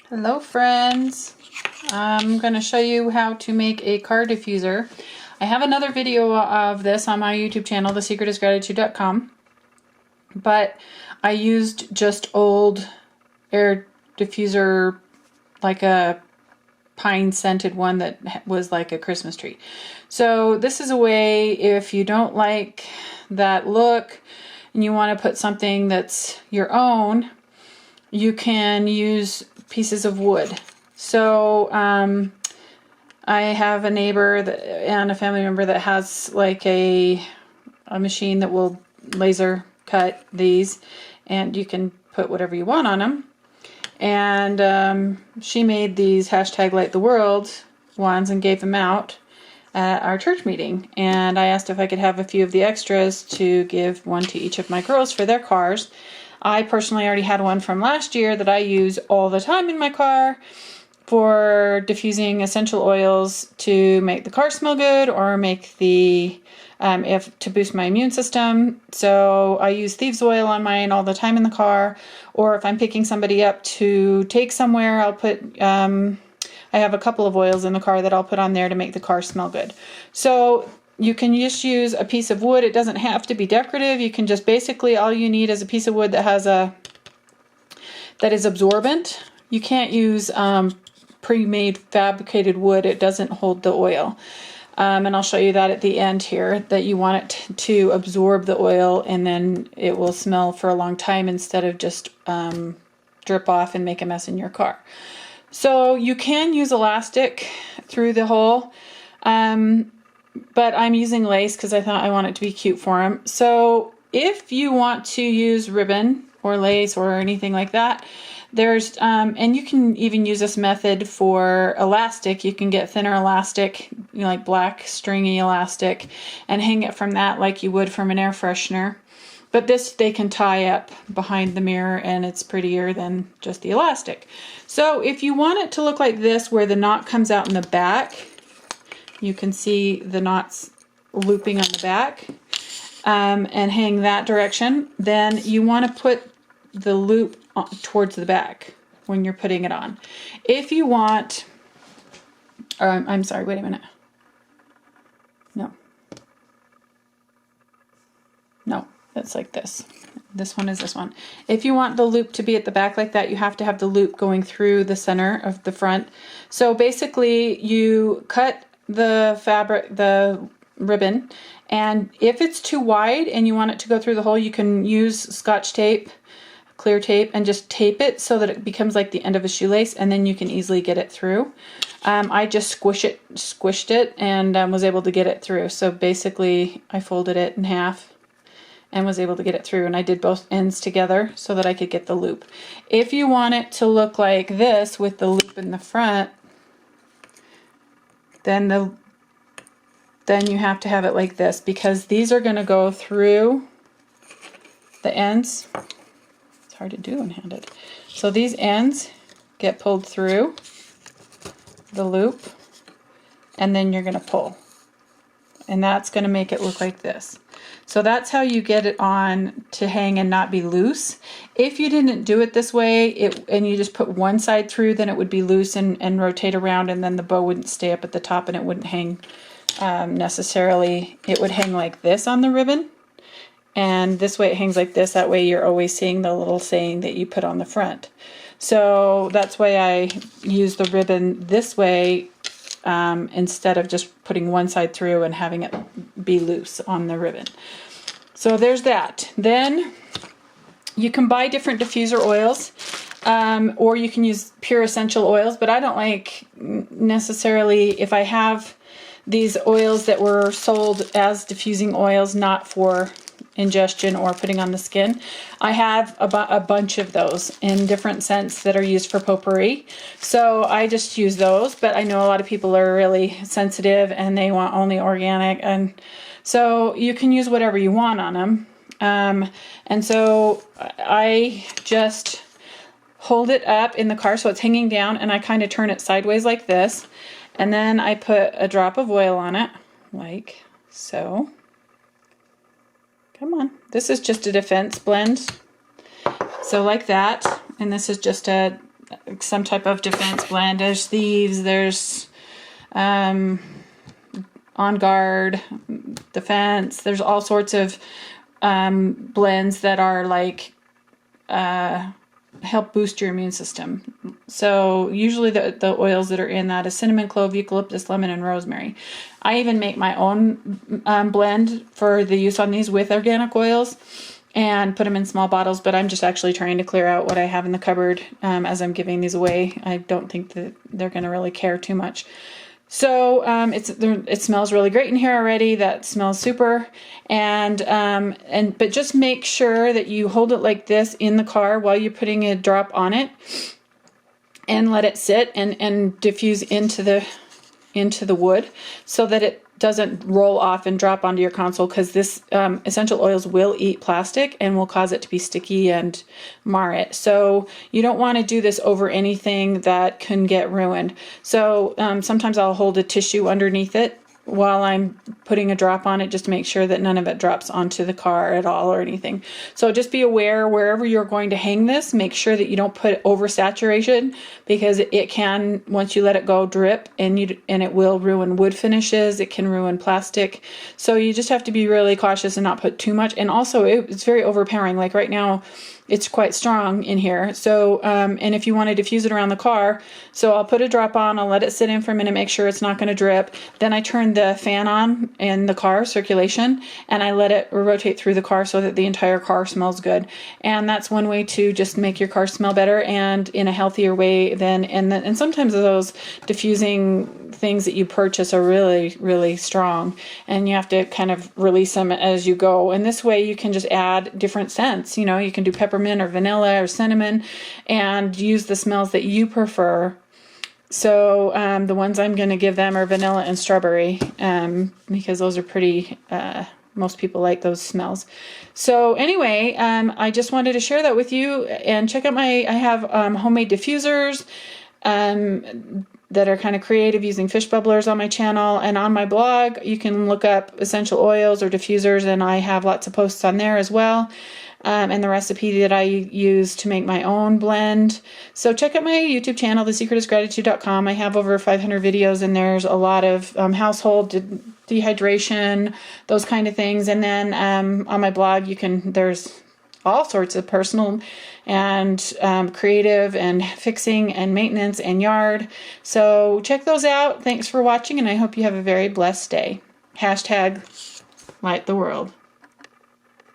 Hello friends, I'm going to show you how to make a car diffuser. I have another video of this on my YouTube channel, thesecretisgratitude.com, but I used just old air diffuser, like a pine scented one that was like a Christmas tree. So this is a way, if you don't like that look and you want to put something that's your own, you can use pieces of wood. So I have a neighbor and a family member that has like a machine that will laser cut these, and you can put whatever you want on them. And she made these #LightTheWorld ones and gave them out at our church meeting. And I asked if I could have a few of the extras to give one to each of my girls for their cars. I personally already had one from last year that I use all the time in my car for diffusing essential oils to make the car smell good, or make the to boost my immune system. So I use thieves oil on mine all the time in the car, or if I'm picking somebody up to take somewhere, I'll put I have a couple of oils in the car that I'll put on there to make the car smell good. So you can just use a piece of wood. It doesn't have to be decorative. You can just basically, all you need is a piece of wood that has that is absorbent. You can't use pre-made fabricated wood. It doesn't hold the oil. And I'll show you that at the end here, that you want it to absorb the oil, and then it will smell for a long time instead of just drip off and make a mess in your car. So you can use elastic through the hole. But I'm using lace because I thought I want it to be cute for them. So if you want to use ribbon or lace or anything like that, there's, and you can even use this method for elastic. You can get thinner elastic, like black stringy elastic, and hang it from that like you would from an air freshener. But this they can tie up behind the mirror, and it's prettier than just the elastic. So if you want it to look like this, where the knot comes out in the back, you can see the knots looping on the back, and hang that direction. Then you want to put the loop towards the back when you're putting it on. If you want, I'm sorry, wait a minute. No, it's like this. This one is this one. If you want the loop to be at the back like that, you have to have the loop going through the center of the front. So basically you cut the fabric, the ribbon, and if it's too wide and you want it to go through the hole, you can use Scotch tape, clear tape, and just tape it so that it becomes like the end of a shoelace, and then you can easily get it through. I just squished it and was able to get it through. So basically I folded it in half and was able to get it through, and I did both ends together so that I could get the loop. If you want it to look like this with the loop in the front, then you have to have it like this, because these are going to go through the ends. It's hard to do one-handed. So these ends get pulled through the loop, and then you're going to pull, and that's going to make it look like this. So that's how you get it on to hang and not be loose. If you didn't do it this way, and you just put one side through, then it would be loose and rotate around, and then the bow wouldn't stay up at the top, and it wouldn't hang necessarily. It would hang like this on the ribbon, and this way it hangs like this. That way you're always seeing the little saying that you put on the front. So that's why I use the ribbon this way, instead of just putting one side through and having it be loose on the ribbon. So there's that. Then you can buy different diffuser oils, or you can use pure essential oils, but I don't like necessarily, if I have these oils that were sold as diffusing oils, not for ingestion or putting on the skin, I have a bunch of those in different scents that are used for potpourri. So I just use those, but I know a lot of people are really sensitive and they want only organic, and so you can use whatever you want on them. And so I just hold it up in the car so it's hanging down, and I kind of turn it sideways like this, and then I put a drop of oil on it like so. Come on. This is just a defense blend. So like that. And this is just a some type of defense blend. There's Thieves, there's On Guard, Defense. There's all sorts of blends that are like help boost your immune system. So usually the oils that are in that is cinnamon, clove, eucalyptus, lemon, and rosemary. I even make my own blend for the use on these with organic oils and put them in small bottles, but I'm just actually trying to clear out what I have in the cupboard as I'm giving these away. I don't think that they're going to really care too much. So it smells really great in here already. That smells super. But just make sure that you hold it like this in the car while you're putting a drop on it, and let it sit and diffuse into the wood so that it doesn't roll off and drop onto your console, because this essential oils will eat plastic and will cause it to be sticky and mar it. So you don't want to do this over anything that can get ruined. So sometimes I'll hold a tissue underneath it while I'm putting a drop on it, just to make sure that none of it drops onto the car at all or anything. So just be aware wherever you're going to hang this, make sure that you don't put over saturation, because it can, once you let it go, drip, and it will ruin wood finishes. It can ruin plastic. So you just have to be really cautious and not put too much. And also it's very overpowering. Like right now, it's quite strong in here. So, and if you want to diffuse it around the car, so I'll put a drop on, I'll let it sit in for a minute, make sure it's not going to drip. Then I turn the fan on in the car, circulation, and I let it rotate through the car so that the entire car smells good. And that's one way to just make your car smell better and in a healthier way than, and sometimes those diffusing things that you purchase are really, really strong, and you have to kind of release them as you go. And this way you can just add different scents. You know, you can do peppermint or vanilla or cinnamon and use the smells that you prefer. So the ones I'm going to give them are vanilla and strawberry, because those are pretty, most people like those smells. So anyway, I just wanted to share that with you, and check out I have homemade diffusers that are kind of creative using fish bubblers on my channel, and on my blog you can look up essential oils or diffusers, and I have lots of posts on there as well. And the recipe that I use to make my own blend. So check out my YouTube channel, thesecretisgratitude.com. I have over 500 videos, and there's a lot of household dehydration, those kind of things. And then on my blog, there's all sorts of personal and creative and fixing and maintenance and yard. So check those out. Thanks for watching, and I hope you have a very blessed day. #light the world.